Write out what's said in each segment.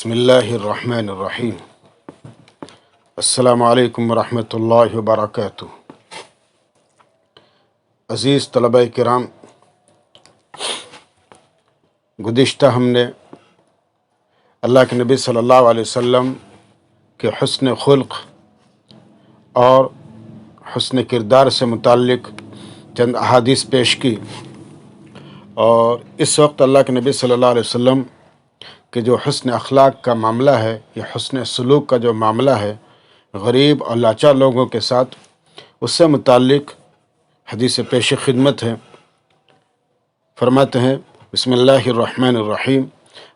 بسم اللہ الرحمن الرحیم۔ السلام علیکم ورحمۃ اللہ وبرکاتہ۔ عزیز طلبہ کرام، گزشتہ ہم نے اللہ کے نبی صلی اللہ علیہ وسلم کے حسن خلق اور حسن کردار سے متعلق چند احادیث پیش کی، اور اس وقت اللہ کے نبی صلی اللہ علیہ وسلم کہ جو حسن اخلاق کا معاملہ ہے، یہ حسن سلوک کا جو معاملہ ہے غریب اور لاچار لوگوں کے ساتھ، اس سے متعلق حدیث پیش خدمت ہے۔ فرماتے ہیں بسم اللہ الرحمن الرحیم،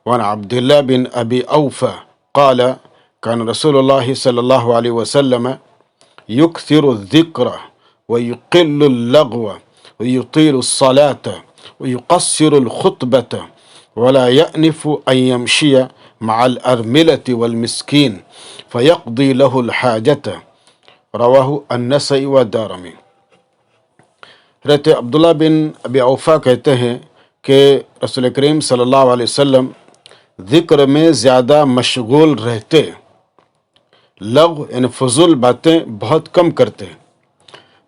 وعن عبد اللہ بن ابی اوفا قال كان رسول اللہ صلی اللہ علیہ وسلم يكثر الذکر ويقل اللغو ويطيل الصلاة ويقصر الخطبة ولا يأنف أن يمشي مع الأرملة والمسكين فيقضي له الحاجة، رواہ النسائی والدارمی۔ حضرت عبداللہ بن ابی اوفا کہتے ہیں کہ رسول کریم صلی اللہ علیہ وسلم ذکر میں زیادہ مشغول رہتے، لغو یعنی فضول باتیں بہت کم کرتے،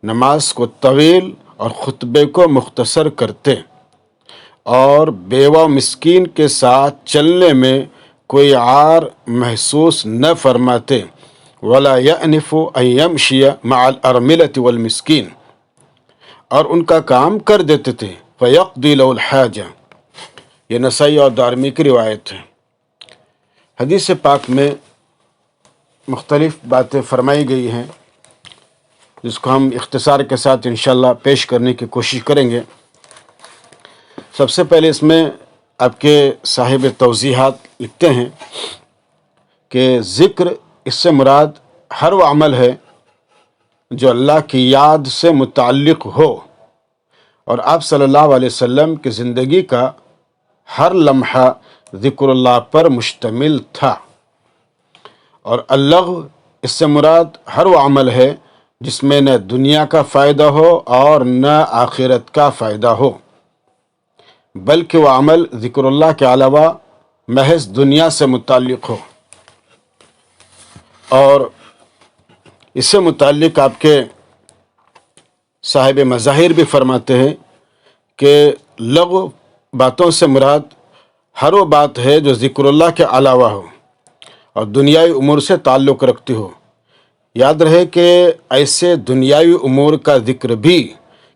نماز کو طویل اور خطبے کو مختصر کرتے، اور بیوہ مسکین کے ساتھ چلنے میں کوئی عار محسوس نہ فرماتے، ولا يأنف ان يمشي مع الارملة والمسکین، اور ان کا کام کر دیتے تھے، فيقضي له الحاجة۔ یہ نسائی اور دارمی کی روایت ہے۔ حدیث پاک میں مختلف باتیں فرمائی گئی ہیں، جس کو ہم اختصار کے ساتھ انشاءاللہ پیش کرنے کی کوشش کریں گے۔ سب سے پہلے اس میں آپ کے صاحب توضیحات لکھتے ہیں کہ ذکر اس سے مراد ہر وہ عمل ہے جو اللہ کی یاد سے متعلق ہو، اور آپ صلی اللہ علیہ وسلم کی زندگی کا ہر لمحہ ذکر اللہ پر مشتمل تھا۔ اور اللغو اس سے مراد ہر وہ عمل ہے جس میں نہ دنیا کا فائدہ ہو اور نہ آخرت کا فائدہ ہو، بلکہ وہ عمل ذکر اللہ کے علاوہ محض دنیا سے متعلق ہو۔ اور اس سے متعلق آپ کے صاحب مظاہر بھی فرماتے ہیں کہ لغو باتوں سے مراد ہر وہ بات ہے جو ذکر اللہ کے علاوہ ہو اور دنیاوی امور سے تعلق رکھتی ہو۔ یاد رہے کہ ایسے دنیاوی امور کا ذکر بھی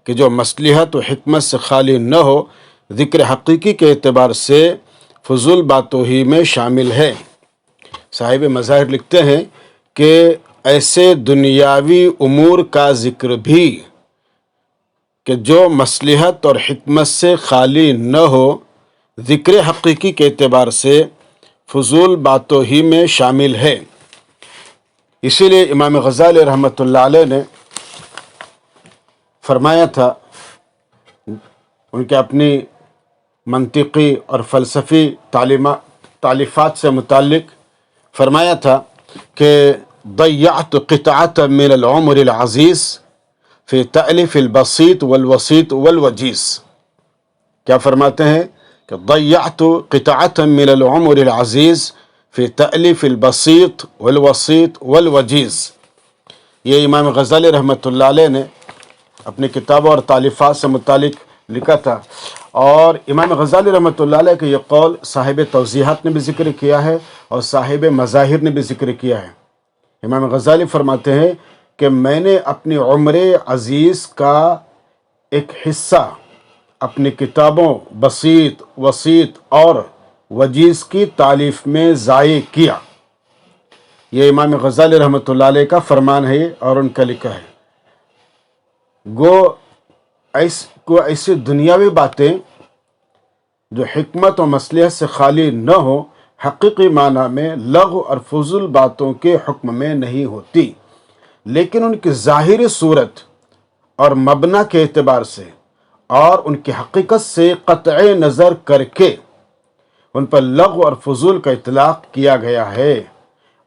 کہ جو مصلحت و حکمت سے خالی نہ ہو، ذکر حقیقی کے اعتبار سے فضول باتوں ہی میں شامل ہے۔ صاحب مظاہر لکھتے ہیں کہ ایسے دنیاوی امور کا ذکر بھی کہ جو مصلحت اور حکمت سے خالی نہ ہو، ذکر حقیقی کے اعتبار سے فضول باتوں ہی میں شامل ہے۔ اسی لیے امام غزالی رحمۃ اللہ علیہ نے فرمایا تھا، ان کے اپنی منطقی اور فلسفی تعلیفات سے متعلق فرمایا تھا کہ ضیعت قطعۃ من العمر العزیز فی تألیف البسیط والوسیط والوجیز۔ کیا فرماتے ہیں کہ ضیعت قطعۃ من العمر العزیز فی تألیف البسیط والوسیط والوجیز۔ یہ امام غزالی رحمۃ اللہ علیہ نے اپنی کتابوں اور تالیفات سے متعلق لکھا تھا، اور امام غزالی رحمۃ اللہ علیہ کا یہ قول صاحب توضیحات نے بھی ذکر کیا ہے اور صاحب مظاہر نے بھی ذکر کیا ہے۔ امام غزالی فرماتے ہیں کہ میں نے اپنی عمر عزیز کا ایک حصہ اپنی کتابوں بسیط، وسیط اور وجیز کی تالیف میں ضائع کیا۔ یہ امام غزالی رحمۃ اللہ علیہ کا فرمان ہے اور ان کا لکھا ہے۔ ایسی دنیاوی باتیں جو حکمت و مصلحت سے خالی نہ ہو، حقیقی معنی میں لغو اور فضول باتوں کے حکم میں نہیں ہوتی، لیکن ان کی ظاہری صورت اور مبنی کے اعتبار سے اور ان کی حقیقت سے قطع نظر کر کے ان پر لغو اور فضول کا اطلاق کیا گیا ہے۔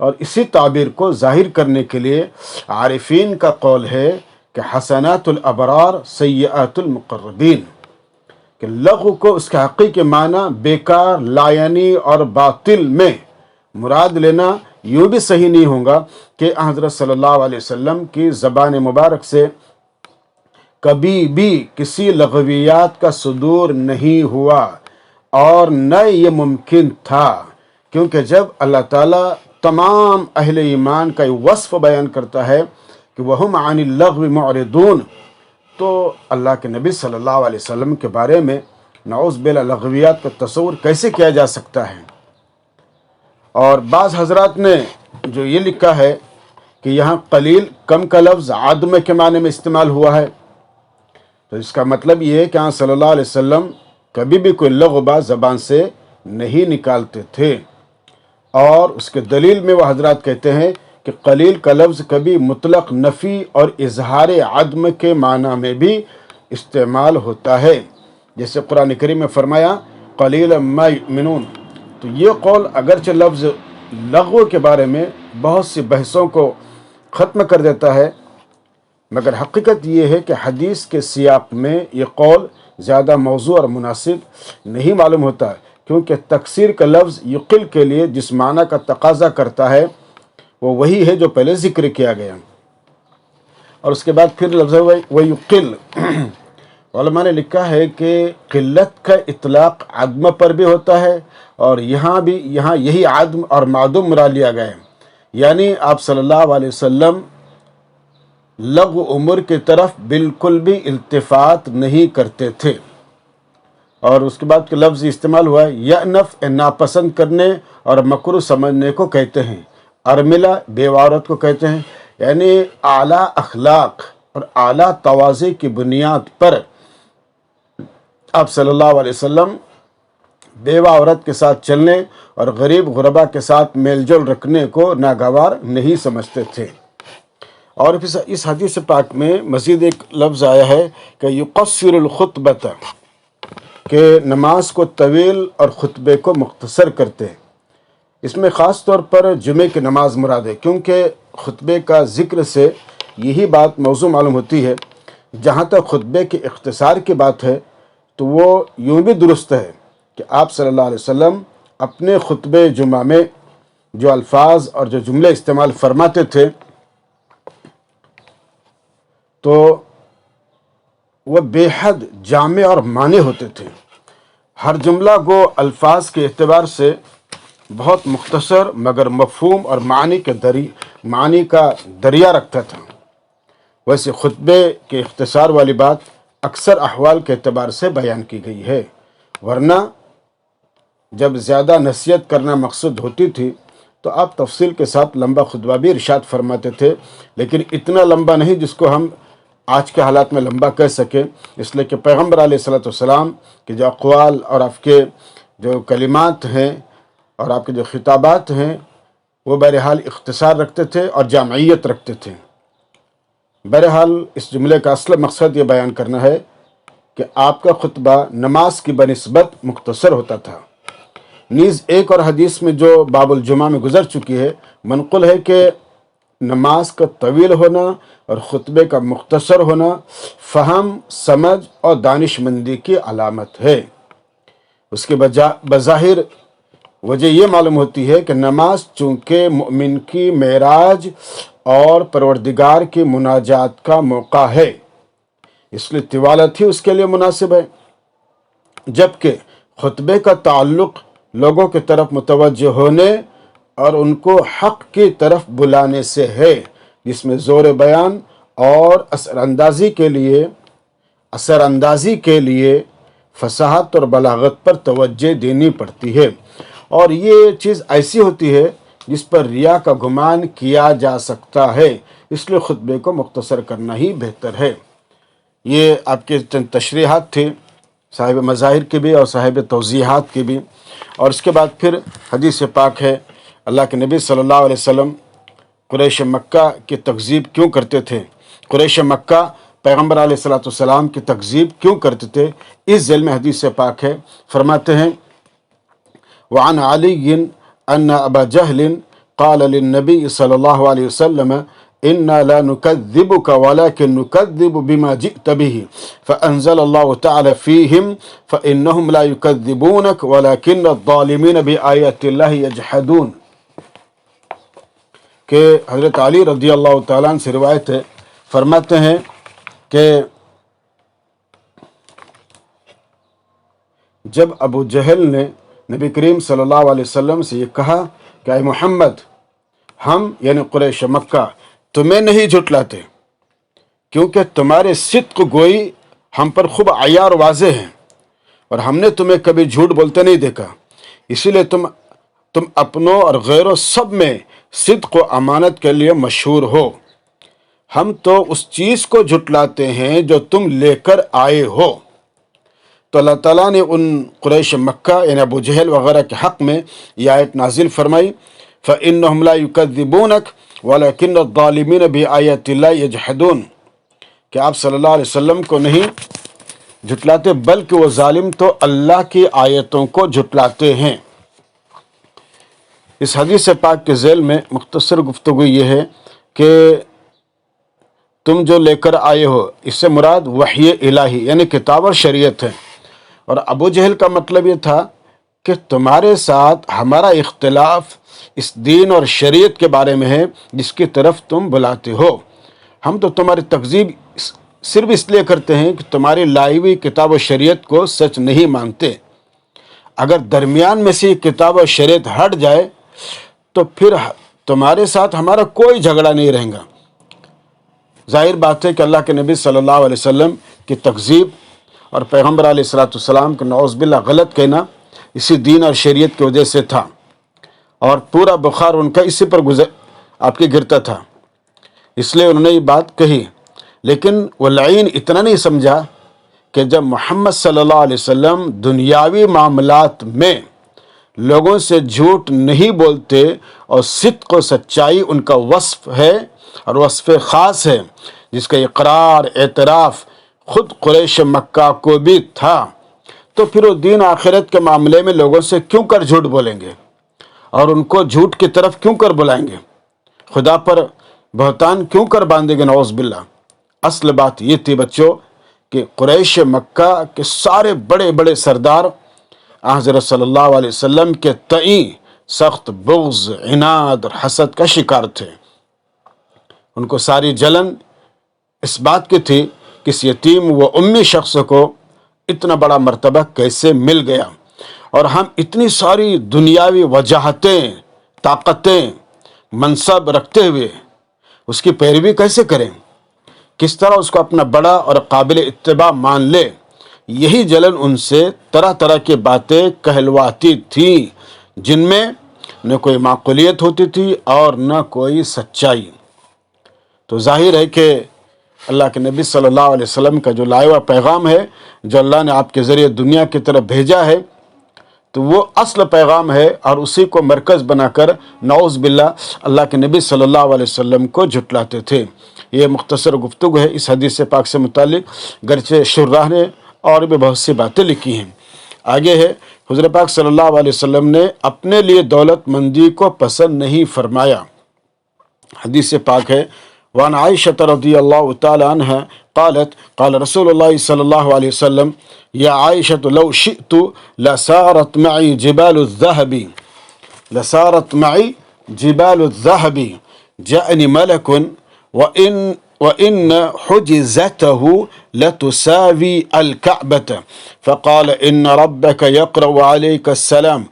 اور اسی تعبیر کو ظاہر کرنے کے لیے عارفین کا قول ہے کہ حسنات الابرار سیئات المقربین، کہ لغو کو اس کے حقیقی معنی بیکار، لا یعنی اور باطل میں مراد لینا یوں بھی صحیح نہیں ہوگا کہ حضرت صلی اللہ علیہ وسلم کی زبان مبارک سے کبھی بھی کسی لغویات کا صدور نہیں ہوا اور نہ یہ ممکن تھا، کیونکہ جب اللہ تعالیٰ تمام اہل ایمان کا یہ وصف بیان کرتا ہے کہ وَهُمْ عَنِ اللَّغْوِ مُعْرِضُونَ، تو اللہ کے نبی صلی اللہ علیہ وسلم کے بارے میں نعوذ باللہ لغویات کا تصور کیسے کیا جا سکتا ہے؟ اور بعض حضرات نے جو یہ لکھا ہے کہ یہاں قلیل کم کا لفظ عدم کے معنی میں استعمال ہوا ہے، تو اس کا مطلب یہ ہے کہ ہاں صلی اللہ علیہ وسلم کبھی بھی کوئی لغو بات زبان سے نہیں نکالتے تھے، اور اس کے دلیل میں وہ حضرات کہتے ہیں کہ قلیل کا لفظ کبھی مطلق نفی اور اظہار عدم کے معنی میں بھی استعمال ہوتا ہے، جیسے قرآن کریم میں فرمایا قلیلا ما یؤمنون۔ تو یہ قول اگرچہ لفظ لغو کے بارے میں بہت سی بحثوں کو ختم کر دیتا ہے، مگر حقیقت یہ ہے کہ حدیث کے سیاق میں یہ قول زیادہ موضوع اور مناسب نہیں معلوم ہوتا، کیونکہ تکثیر کا لفظ یقل کے لیے جس معنی کا تقاضا کرتا ہے وہ وہی ہے جو پہلے ذکر کیا گیا، اور اس کے بعد پھر لفظ وَيُقِل۔ علماء نے لکھا ہے کہ قلت کا اطلاق عدم پر بھی ہوتا ہے، اور یہاں یہی عدم اور معدوم مراد لیا گیا ہے، یعنی آپ صلی اللہ علیہ وسلم لغو امور کی طرف بالکل بھی التفات نہیں کرتے تھے۔ اور اس کے بعد کے لفظ استعمال ہوا ہے یأنف، ناپسند کرنے اور مکروہ سمجھنے کو کہتے ہیں، ارملہ بیوہ عورت کو کہتے ہیں، یعنی اعلیٰ اخلاق اور اعلیٰ تواضع کی بنیاد پر آپ صلی اللہ علیہ وسلم بیوہ عورت کے ساتھ چلنے اور غریب غربا کے ساتھ میل جول رکھنے کو ناگوار نہیں سمجھتے تھے۔ اور پھر اس حدیث پاک میں مزید ایک لفظ آیا ہے کہ یقصر الخطبۃ، کہ نماز کو طویل اور خطبے کو مختصر کرتے ہیں۔ اس میں خاص طور پر جمعے کی نماز مراد ہے، کیونکہ خطبے کا ذکر سے یہی بات موضوع معلوم ہوتی ہے۔ جہاں تک خطبے کے اختصار کی بات ہے تو وہ یوں بھی درست ہے کہ آپ صلی اللہ علیہ وسلم اپنے خطبے جمعہ میں جو الفاظ اور جو جملے استعمال فرماتے تھے تو وہ بے حد جامع اور معنی ہوتے تھے۔ ہر جملہ کو الفاظ کے اعتبار سے بہت مختصر مگر مفہوم اور معنی کا دریا رکھتا تھا۔ ویسے خطبے کے اختصار والی بات اکثر احوال کے اعتبار سے بیان کی گئی ہے، ورنہ جب زیادہ نصیحت کرنا مقصود ہوتی تھی تو آپ تفصیل کے ساتھ لمبا خطبہ بھی ارشاد فرماتے تھے، لیکن اتنا لمبا نہیں جس کو ہم آج کے حالات میں لمبا کہہ سکیں، اس لیے کہ پیغمبر علیہ السلام کے جو اقوال اور آپ کے جو کلمات ہیں اور آپ کے جو خطابات ہیں وہ بہرحال اختصار رکھتے تھے اور جامعیت رکھتے تھے۔ بہرحال اس جملے کا اصل مقصد یہ بیان کرنا ہے کہ آپ کا خطبہ نماز کی بنسبت مختصر ہوتا تھا۔ نیز ایک اور حدیث میں جو باب الجمعہ میں گزر چکی ہے منقول ہے کہ نماز کا طویل ہونا اور خطبے کا مختصر ہونا فہم، سمجھ اور دانش مندی کی علامت ہے۔ اس کے بظاہر وجہ یہ معلوم ہوتی ہے کہ نماز چونکہ مؤمن کی معراج اور پروردگار کی مناجات کا موقع ہے، اس لیے طوالت ہی اس کے لیے مناسب ہے، جبکہ خطبے کا تعلق لوگوں کی طرف متوجہ ہونے اور ان کو حق کی طرف بلانے سے ہے، جس میں زور بیان اور اثر اندازی کے لیے فصاحت اور بلاغت پر توجہ دینی پڑتی ہے، اور یہ چیز ایسی ہوتی ہے جس پر ریا کا گمان کیا جا سکتا ہے، اس لیے خطبے کو مختصر کرنا ہی بہتر ہے۔ یہ آپ کے چند تشریحات تھے، صاحب مظاہر کی بھی اور صاحب توضیحات کی بھی۔ اور اس کے بعد پھر حدیث پاک ہے اللہ کے نبی صلی اللہ علیہ وسلم قریش مکہ کی تکذیب کیوں کرتے تھے، قریش مکہ پیغمبر علیہ السلام کی تکذیب کیوں کرتے تھے، اس ذیل میں حدیث پاک ہے۔ فرماتے ہیں وعن علی ان ابا جہل قال للنبی صلی اللہ علیہ وسلم إنا لا نكذبك ولكن نكذب بما جئت به فأنزل الله تعالى فيهم فإنهم لا يكذبونك ولكن الظالمين بآيات الله يجحدون۔ کہ حضرت علی رضی اللہ تعالیٰ عنہ سے روایت ہے، فرماتے ہیں کہ جب ابو جہل نے نبی کریم صلی اللہ علیہ وسلم سے یہ کہا کہ اے محمد، ہم یعنی قریش مکہ تمہیں نہیں جھٹلاتے، کیونکہ تمہارے صدق گوئی ہم پر خوب عیار واضح ہیں، اور ہم نے تمہیں کبھی جھوٹ بولتے نہیں دیکھا، اسی لیے تم اپنوں اور غیروں سب میں صدق و امانت کے لیے مشہور ہو۔ ہم تو اس چیز کو جھٹلاتے ہیں جو تم لے کر آئے ہو۔ تو اللہ تعالیٰ نے ان قریش مکہ یعنی ابو جہل وغیرہ کے حق میں یہ آیت نازل فرمائی، فَإِنَّهُمْ لَا يُكَذِّبُونَكَ وَلَكِنَّ الظَّالِمِينَ بِآيَاتِ اللَّهِ يَجْحَدُونَ، کہ آپ صلی اللہ علیہ وسلم کو نہیں جھٹلاتے بلکہ وہ ظالم تو اللہ کی آیتوں کو جھٹلاتے ہیں۔ اس حدیث پاک کے ذیل میں مختصر گفتگو یہ ہے کہ تم جو لے کر آئے ہو، اس سے مراد وحی الہی یعنی کتاب اور شریعت ہے، اور ابو جہل کا مطلب یہ تھا کہ تمہارے ساتھ ہمارا اختلاف اس دین اور شریعت کے بارے میں ہے جس کی طرف تم بلاتے ہو۔ ہم تو تمہاری تکذیب صرف اس لیے کرتے ہیں کہ تمہاری لائی ہوئی کتاب و شریعت کو سچ نہیں مانتے۔ اگر درمیان میں سے کتاب و شریعت ہٹ جائے تو پھر تمہارے ساتھ ہمارا کوئی جھگڑا نہیں رہے گا۔ ظاہر بات ہے کہ اللہ کے نبی صلی اللہ علیہ وسلم کی تکذیب اور پیغمبر علیہ الصلوۃ کو نعوذ باللہ غلط کہنا اسی دین اور شریعت کی وجہ سے تھا، اور پورا بخار ان کا اسی پر آپ کے گرتا تھا، اس لیے انہوں نے یہ بات کہی۔ لیکن وہ لعین اتنا نہیں سمجھا کہ جب محمد صلی اللہ علیہ وسلم دنیاوی معاملات میں لوگوں سے جھوٹ نہیں بولتے اور صدق و سچائی ان کا وصف ہے اور وصف خاص ہے جس کا اقرار اعتراف خود قریش مکہ کو بھی تھا، تو پھر وہ دین آخرت کے معاملے میں لوگوں سے کیوں کر جھوٹ بولیں گے اور ان کو جھوٹ کی طرف کیوں کر بلائیں گے، خدا پر بہتان کیوں کر باندھیں گے نعوذ باللہ۔ اصل بات یہ تھی بچوں کہ قریش مکہ کے سارے بڑے بڑے سردار حضرت صلی اللہ علیہ وسلم کے تئیں سخت بغض، عناد اور حسد کا شکار تھے۔ ان کو ساری جلن اس بات کی تھی کہ اس یتیم و امی شخص کو اتنا بڑا مرتبہ کیسے مل گیا، اور ہم اتنی ساری دنیاوی وجاہتیں، طاقتیں، منصب رکھتے ہوئے اس کی پیروی کیسے کریں، کس طرح اس کو اپنا بڑا اور قابل اتباع مان لے۔ یہی جلن ان سے طرح طرح کی باتیں کہلواتی تھی جن میں نہ کوئی معقولیت ہوتی تھی اور نہ کوئی سچائی۔ تو ظاہر ہے کہ اللہ کے نبی صلی اللہ علیہ وسلم کا جو لایا ہوا پیغام ہے، جو اللہ نے آپ کے ذریعے دنیا کی طرف بھیجا ہے، تو وہ اصل پیغام ہے، اور اسی کو مرکز بنا کر نعوذ باللہ اللہ کے نبی صلی اللہ علیہ وسلم کو جھٹلاتے تھے۔ یہ مختصر گفتگو ہے اس حدیث پاک سے متعلق، گرچہ شراح نے اور بھی بہت سی باتیں لکھی ہیں۔ آگے ہے، حضور پاک صلی اللہ علیہ وسلم نے اپنے لیے دولت مندی کو پسند نہیں فرمایا۔ حدیث پاک ہے، وعن عائشة رضی اللہ تعالی عنہ قالت قال رسول اللہ صلی اللہ علیہ وسلم یا عائشة لو شئت لسارت معي جبال الذهب جاءني ملك وإن حجزته لتساوي الكعبة فقال إن ربك يقرأ عليك السلام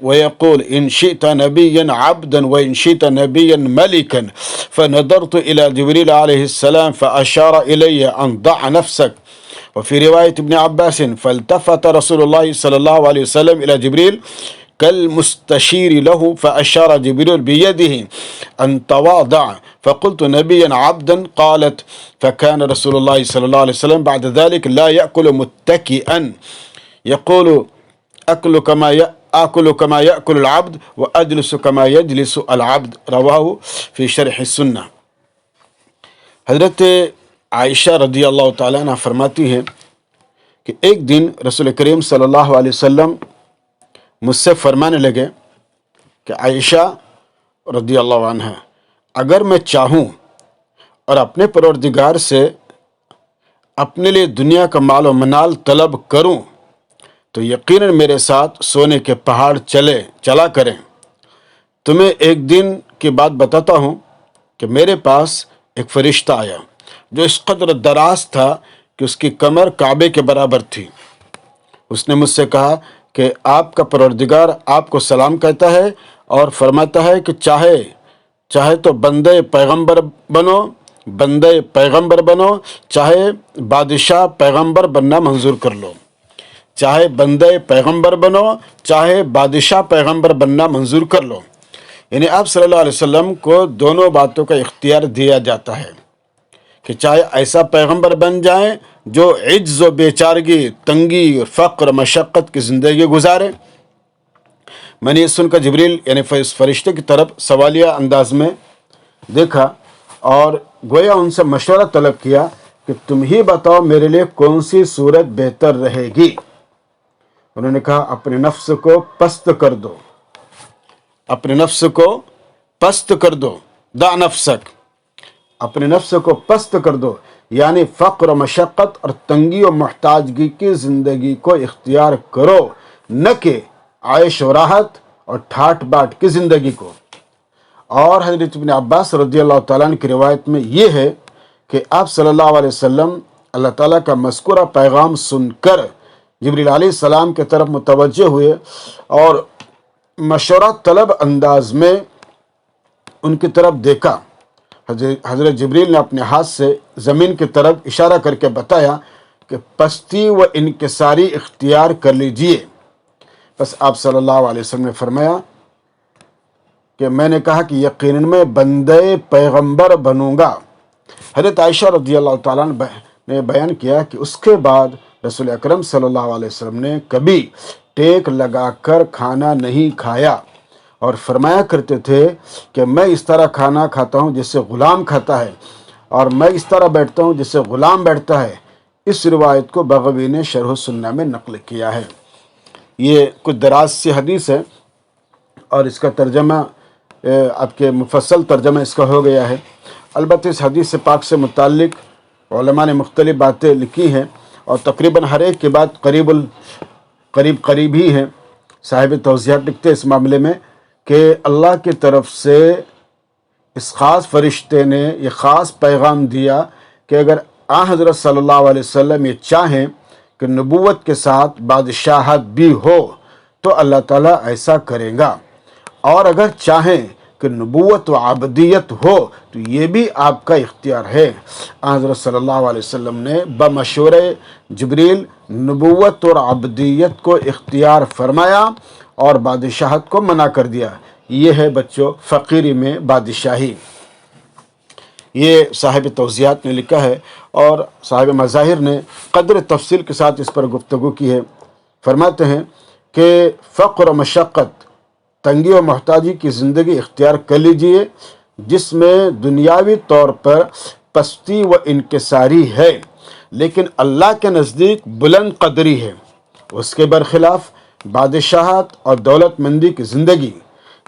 ويقول إن شئت نبيا عبدا وإن شئت نبيا ملكا فنظرت إلى جبريل عليه السلام فأشار إلي أن ضع نفسك. وفي رواية ابن عباس فالتفت رسول الله صلى الله عليه وسلم إلى جبريل كالمستشير له فأشار جبريل بيده أن تواضع فقلت نبيا عبدا قالت فكان رسول الله صلى الله عليه وسلم بعد ذلك لا يأكل متكئا يقول أكل كما يأكل العبد وأجلس كما يجلس العبد رواه في شرح السنة. حضرت عائشہ رضی اللہ تعالیٰ عنہ فرماتی ہے کہ ایک دن رسول کریم صلی اللہ علیہ وسلم مجھ سے فرمانے لگے کہ عائشہ رضی اللہ عنہ، اگر میں چاہوں اور اپنے پروردگار سے اپنے لیے دنیا کا مال و منال طلب کروں تو یقیناً میرے ساتھ سونے کے پہاڑ چلا کریں، تمہیں ایک دن کی بات بتاتا ہوں کہ میرے پاس ایک فرشتہ آیا جو اس قدر دراز تھا کہ اس کی کمر کعبے کے برابر تھی۔ اس نے مجھ سے کہا کہ آپ کا پروردگار آپ کو سلام کہتا ہے اور فرماتا ہے کہ چاہے تو بندے پیغمبر بنو، چاہے بادشاہ پیغمبر بننا منظور کر لو۔ چاہے بندے پیغمبر بنو، چاہے بادشاہ پیغمبر بننا منظور کر لو۔ یعنی آپ صلی اللہ علیہ وسلم کو دونوں باتوں کا اختیار دیا جاتا ہے کہ چاہے ایسا پیغمبر بن جائیں جو عجز و بیچارگی، تنگی، فقر، مشقت کی زندگی گزارے۔ میں نے یہ سن کر جبریل یعنی اس فرشتے کی طرف سوالیہ انداز میں دیکھا اور گویا ان سے مشورہ طلب کیا کہ تم ہی بتاؤ میرے لیے کون سی صورت بہتر رہے گی۔ انہوں نے کہا اپنے نفس کو پست کر دو، اپنے نفس کو پست کر دو، دع نفسک، اپنے نفس کو پست کر دو، یعنی فقر و مشقت اور تنگی و محتاجگی کی زندگی کو اختیار کرو، نہ کہ عیش و راحت اور ٹھاٹ باٹ کی زندگی کو۔ اور حضرت ابن عباس رضی اللہ تعالیٰ عنہ کی روایت میں یہ ہے کہ آپ صلی اللہ علیہ وسلم اللہ تعالیٰ کا مذکورہ پیغام سن کر جبریل علیہ السلام کی طرف متوجہ ہوئے اور مشورہ طلب انداز میں ان کی طرف دیکھا۔ حضرت جبریل نے اپنے ہاتھ سے زمین کی طرف اشارہ کر کے بتایا کہ پستی و انکساری اختیار کر لیجئے۔ بس آپ صلی اللہ علیہ وسلم نے فرمایا کہ میں نے کہا کہ یقیناً میں بندے پیغمبر بنوں گا۔ حضرت عائشہ رضی اللہ تعالیٰ نے بیان کیا کہ اس کے بعد رسول اکرم صلی اللہ علیہ وسلم نے کبھی ٹیک لگا کر کھانا نہیں کھایا اور فرمایا کرتے تھے کہ میں اس طرح کھانا کھاتا ہوں جیسے غلام کھاتا ہے، اور میں اس طرح بیٹھتا ہوں جیسے غلام بیٹھتا ہے۔ اس روایت کو بغوی نے شرح السنہ میں نقل کیا ہے۔ یہ کچھ دراز سی حدیث ہے اور اس کا ترجمہ آپ کے مفصل ترجمہ اس کا ہو گیا ہے۔ البتہ اس حدیث پاک سے متعلق علماء نے مختلف باتیں لکھی ہیں اور تقریباً ہر ایک کی بات قریب ہی ہے۔ صاحب توضیحات لکھتے اس معاملے میں کہ اللہ کی طرف سے اس خاص فرشتے نے یہ خاص پیغام دیا کہ اگر حضرت صلی اللہ علیہ وسلم یہ چاہیں کہ نبوت کے ساتھ بادشاہت بھی ہو تو اللہ تعالیٰ ایسا کرے گا، اور اگر چاہیں کہ نبوت و عبدیت ہو تو یہ بھی آپ کا اختیار ہے۔ حضرت صلی اللہ علیہ وسلم نے بمشورہ جبریل نبوت اور عبدیت کو اختیار فرمایا اور بادشاہت کو منع کر دیا۔ یہ ہے بچوں فقیری میں بادشاہی۔ یہ صاحب توضیحات نے لکھا ہے اور صاحب مظاہر نے قدر تفصیل کے ساتھ اس پر گفتگو کی ہے۔ فرماتے ہیں کہ فقر و مشقت، تنگی و محتاجی کی زندگی اختیار کر لیجئے جس میں دنیاوی طور پر پستی و انکساری ہے لیکن اللہ کے نزدیک بلند قدری ہے۔ اس کے برخلاف بادشاہت اور دولت مندی کی زندگی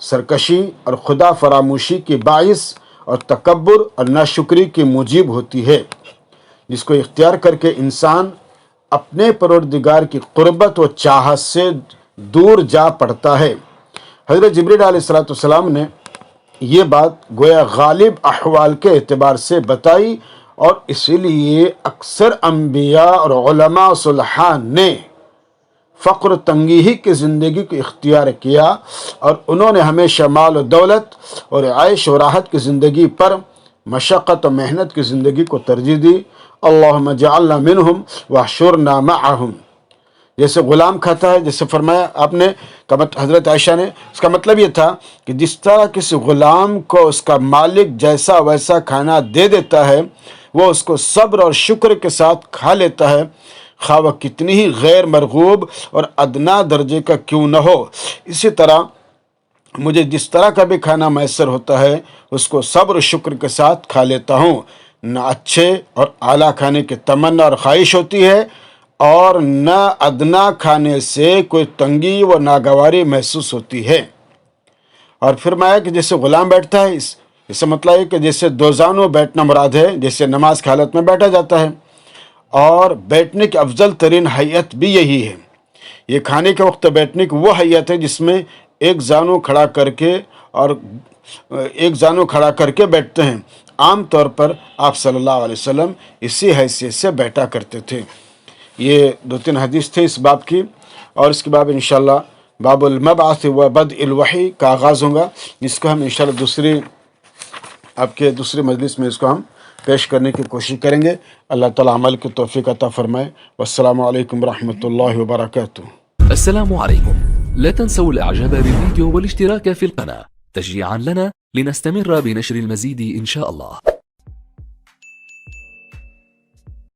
سرکشی اور خدا فراموشی کی باعث اور تکبر اور ناشکری کی موجب ہوتی ہے، جس کو اختیار کر کے انسان اپنے پروردگار کی قربت و چاہت سے دور جا پڑتا ہے۔ حضرت جبریل علیہ السلام نے یہ بات گویا غالب احوال کے اعتبار سے بتائی اور اسی لیے اکثر انبیاء اور علماء صلحاء نے فقر و تنگی ہی کی زندگی کو اختیار کیا اور انہوں نے ہمیشہ مال و دولت اور عیش و راحت کی زندگی پر مشقت و محنت کی زندگی کو ترجیح دی۔ اللہم اجعلنا منہم واحشرنا معہم، جیسے غلام کھاتا ہے، جیسے فرمایا آپ نے حضرت عائشہ نے، اس کا مطلب یہ تھا کہ جس طرح کسی غلام کو اس کا مالک جیسا ویسا کھانا دے دیتا ہے وہ اس کو صبر اور شکر کے ساتھ کھا لیتا ہے، خواہ وہ کتنی ہی غیر مرغوب اور ادنا درجے کا کیوں نہ ہو۔ اسی طرح مجھے جس طرح کا بھی کھانا میسر ہوتا ہے اس کو صبر و شکر کے ساتھ کھا لیتا ہوں۔ نہ اچھے اور اعلیٰ کھانے کی تمنا اور خواہش ہوتی ہے اور نہ ادنا کھانے سے کوئی تنگی و ناگواری محسوس ہوتی ہے۔ اور فرمایا کہ جیسے غلام بیٹھتا ہے، اس سے مطلب ہے کہ جیسے دو زانوں بیٹھنا مراد ہے، جیسے نماز کی حالت میں بیٹھا جاتا ہے، اور بیٹھنے کی افضل ترین حیت بھی یہی ہے۔ یہ کھانے کے وقت بیٹھنے کی وہ حیت ہے جس میں ایک زانو کھڑا کر کے اور ایک زانو کھڑا کر کے بیٹھتے ہیں. عام طور پر آپ صلی اللہ علیہ وسلم اسی حیثیت سے بیٹھا کرتے تھے. یہ 2-3 حدیث تھے اس باب کی، اور اس کے بعد انشاءاللہ باب المبعث و بدء الوحی کا آغاز ہوگا، جس کو ہم انشاءاللہ آپ کے دوسری مجلس میں اس کو ہم پیش کرنے کی کوشش کریں گے. اللہ تعالی عمل کی توفیق عطا فرمائے. والسلام علیکم ورحمۃ اللہ وبرکاتہ. السلام عليكم. لا تنسوا الإعجاب بالفيديو والاشتراك في القناة تشجيعا لنا لنستمر بنشر المزيد إن شاء الله.